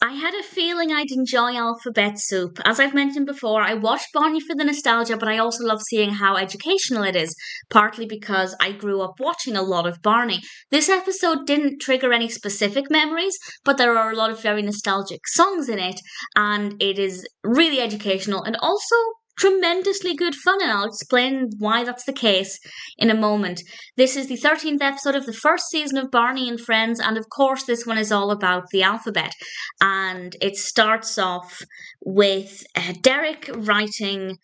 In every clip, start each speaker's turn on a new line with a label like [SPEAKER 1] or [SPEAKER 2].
[SPEAKER 1] I had a feeling I'd enjoy Alphabet Soup. As I've mentioned before, I watched Barney for the nostalgia, but I also love seeing how educational it is, partly because I grew up watching a lot of Barney. This episode didn't trigger any specific memories, but there are a lot of very nostalgic songs in it, and it is really educational and also tremendously good fun, and I'll explain why that's the case in a moment. This is the 13th episode of the first season of Barney and Friends, and of course, this one is all about the alphabet. And it starts off with Derek writing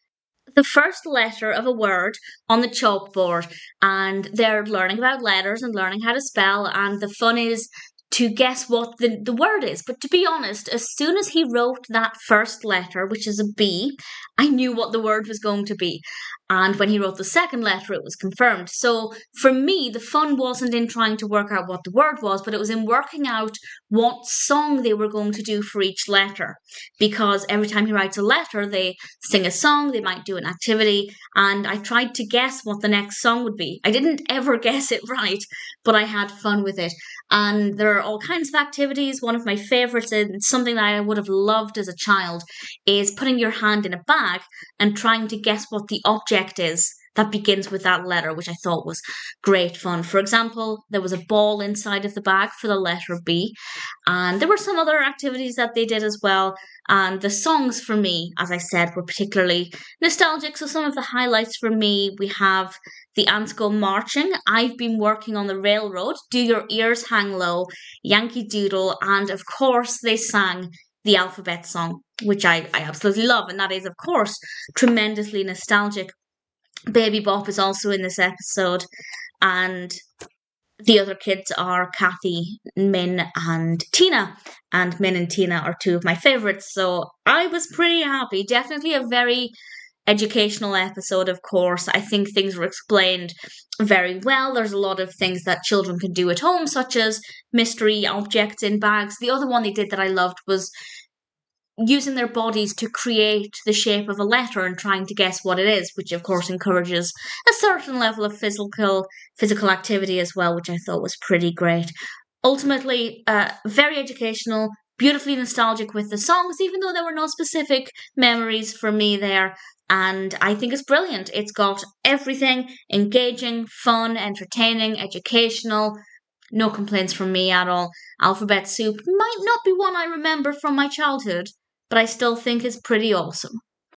[SPEAKER 1] the first letter of a word on the chalkboard, and they're learning about letters and learning how to spell, and the fun is to guess what the word is. But to be honest, as soon as he wrote that first letter, which is a B, I knew what the word was going to be. And when he wrote the second letter, it was confirmed. So for me, the fun wasn't in trying to work out what the word was, but it was in working out what song they were going to do for each letter. Because every time he writes a letter, they sing a song, they might do an activity, and I tried to guess what the next song would be. I didn't ever guess it right, but I had fun with it. And there are all kinds of activities. One of my favorites, and something that I would have loved as a child, is putting your hand in a bag and trying to guess what the object is that begins with that letter, which I thought was great fun. For example, there was a ball inside of the bag for the letter B, and there were some other activities that they did as well. And the songs for me, as I said, were particularly nostalgic. So some of the highlights for me, we have The Ants Go Marching, I've Been Working on the Railroad, Do Your Ears Hang Low, Yankee Doodle, and of course they sang the alphabet song, which I absolutely love, and that is, of course, tremendously nostalgic. Baby Bop is also in this episode, and the other kids are Kathy, Min, and Tina. And Min and Tina are two of my favourites, so I was pretty happy. Definitely a very educational episode, of course. I think things were explained very well. There's a lot of things that children can do at home, such as mystery objects in bags. The other one they did that I loved was using their bodies to create the shape of a letter and trying to guess what it is, which of course encourages a certain level of physical activity as well, which I thought was pretty great. Ultimately, very educational, beautifully nostalgic with the songs, even though there were no specific memories for me there. And I think it's brilliant. It's got everything: engaging, fun, entertaining, educational. No complaints from me at all. Alphabet Soup might not be one I remember from my childhood, but I still think is pretty awesome.